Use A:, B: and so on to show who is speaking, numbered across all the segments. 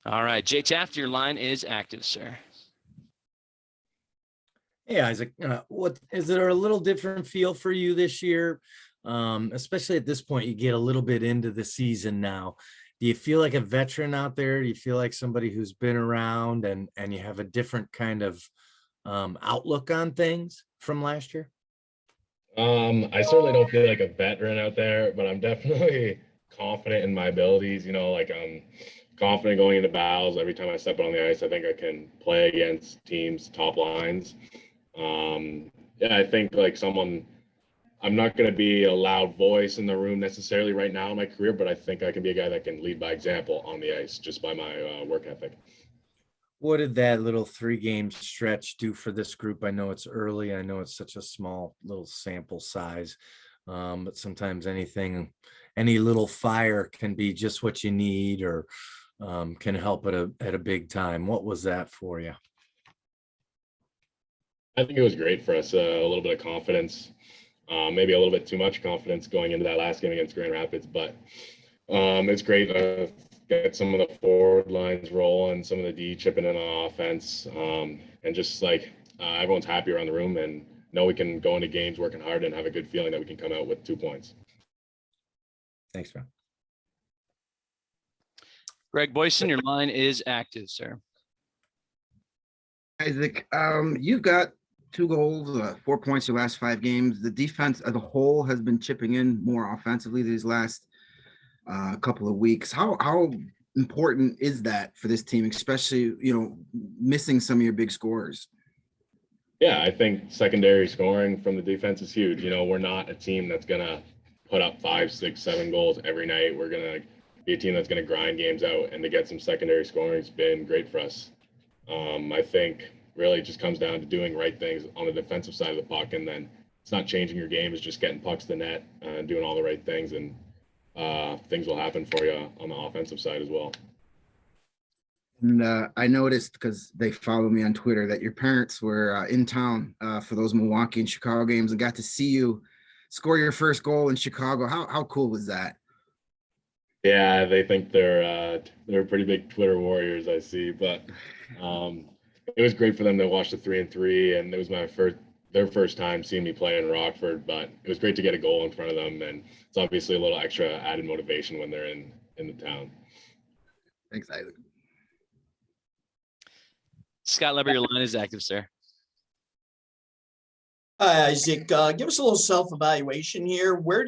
A: All right, Jay Taft, your line is active, sir.
B: Hey, Isaak, what is it a little different feel for you this year? Especially at this point, you get a little bit into the season now. Do you feel like a veteran out there? Do you feel like somebody who's been around and you have a different kind of outlook on things from last year?
C: I certainly don't feel like a veteran out there, but I'm definitely confident in my abilities. Like I'm confident going into battles. Every time I step on the ice, I think I can play against teams' top lines. Yeah, I think like I'm not going to be a loud voice in the room necessarily right now in my career, but I think I can be a guy that can lead by example on the ice just by my work ethic.
B: What did that little 3-game stretch do for this group? I know it's early. I know it's such a small little sample size, but sometimes any little fire can be just what you need or can help at a big time. What was that for you?
C: I think it was great for us. A little bit of confidence, maybe a little bit too much confidence going into that last game against Grand Rapids, but it's great to get some of the forward lines rolling, some of the D chipping in on offense, and just like everyone's happy around the room and know we can go into games working hard and have a good feeling that we can come out with 2 points.
B: Thanks, man.
A: Greg Boyson, your line is active, sir.
D: Isaak, you've got 2 goals, 4 points your last 5 games. The defense as a whole has been chipping in more offensively these last couple of weeks. How important is that for this team, especially, missing some of your big scorers?
C: Yeah, I think secondary scoring from the defense is huge. We're not a team that's going to put up 5, 6, 7 goals every night. We're going to be a team that's going to grind games out, and to get some secondary scoring has been great for us. I think really it just comes down to doing right things on the defensive side of the puck, and then it's not changing your game, it's just getting pucks to the net and doing all the right things, and things will happen for you on the offensive side as well.
D: And I noticed, because they follow me on Twitter, that your parents were in town for those Milwaukee and Chicago games and got to see you score your first goal in Chicago. How cool was that?
C: Yeah, they think they're pretty big Twitter warriors, I see, but it was great for them to watch the 3-3, and it was their first time seeing me play in Rockford, but it was great to get a goal in front of them, and it's obviously a little extra added motivation when they're in the town.
D: Thanks, Isaak.
A: Scott Leber, your line is active, sir.
E: Hi, Isaak. Give us a little self-evaluation here. Where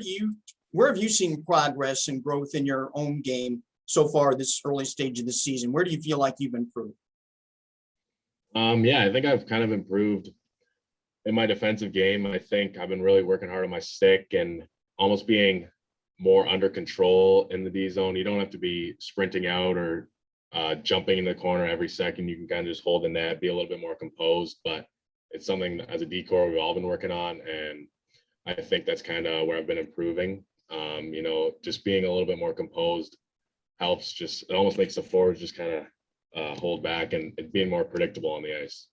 E: have you seen progress and growth in your own game so far this early stage of the season? Where do you feel like you've improved?
C: Yeah, I think I've kind of improved in my defensive game. I think I've been really working hard on my stick and almost being more under control in the D zone. You don't have to be sprinting out or jumping in the corner every second. You can kind of just hold the net, be a little bit more composed, but it's something as a D-corps we've all been working on, and I think that's kind of where I've been improving. Just being a little bit more composed helps. It almost makes the forwards just kind of hold back and being more predictable on the ice.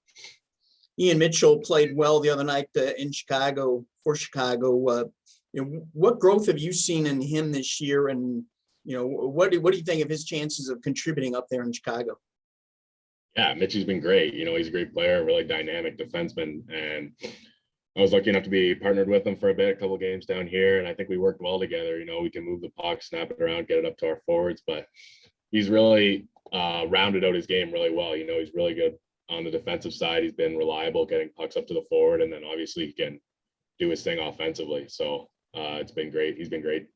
E: Ian Mitchell played well the other night in Chicago for Chicago. What growth have you seen in him this year? And, what do you think of his chances of contributing up there in Chicago?
C: Yeah, Mitchie's been great. He's a great player, really dynamic defenseman. And I was lucky enough to be partnered with him for a couple of games down here. And I think we worked well together. We can move the puck, snap it around, get it up to our forwards. But he's really rounded out his game really well. He's really good on the defensive side. He's been reliable getting pucks up to the forward. And then obviously he can do his thing offensively. So it's been great. He's been great.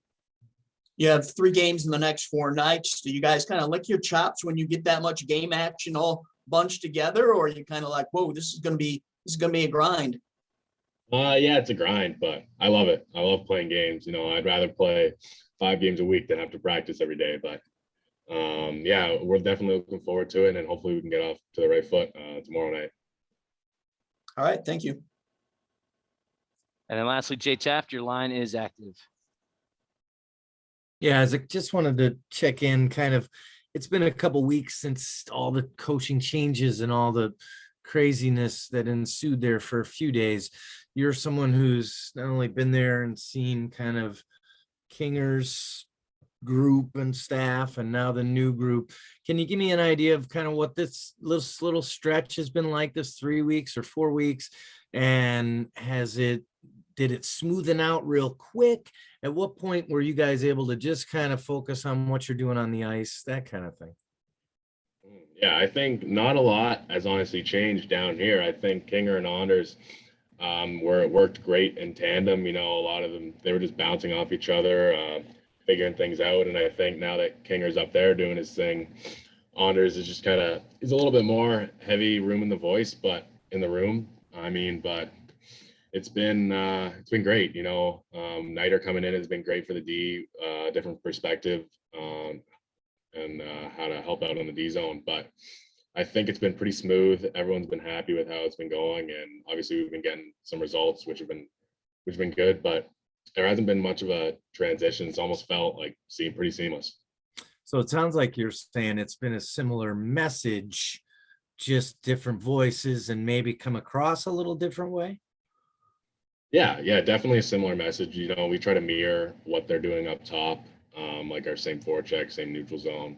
E: You have 3 games in the next 4 nights. Do you guys kind of lick your chops when you get that much game action all bunched together, or are you kind of like, whoa, this is gonna be a grind?
C: Yeah, it's a grind, but I love it. I love playing games. I'd rather play 5 games a week than have to practice every day. But yeah, we're definitely looking forward to it, and hopefully we can get off to the right foot tomorrow night.
E: All right, thank you.
A: And then lastly, Jay Taft, your line is active.
B: Yeah, I just wanted to check in it's been a couple weeks since all the coaching changes and all the craziness that ensued there for a few days. You're someone who's not only been there and seen kind of Kinger's group and staff and now the new group. Can you give me an idea of kind of what this little stretch has been like, this 3 weeks or 4 weeks? And did it smoothen out real quick? At what point were you guys able to just kind of focus on what you're doing on the ice, that kind of thing?
C: Yeah, I think not a lot has honestly changed down here. I think Kinger and Anders, where it worked great in tandem, a lot of them, they were just bouncing off each other, figuring things out. And I think now that Kinger's up there doing his thing, Anders is just he's a little bit more heavy room in the voice, but in the room, but it's been great. Niter coming in has been great for the D, different perspective, and how to help out on the D zone. But I think it's been pretty smooth. Everyone's been happy with how it's been going, and obviously we've been getting some results, which have been good. But there hasn't been much of a transition. It's almost felt like pretty seamless.
B: So it sounds like you're saying it's been a similar message, just different voices and maybe come across a little different way.
C: Yeah, definitely a similar message. We try to mirror what they're doing up top, like our same forecheck, same neutral zone.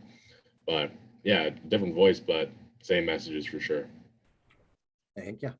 C: But yeah, different voice, but same messages for sure.
B: Thank you.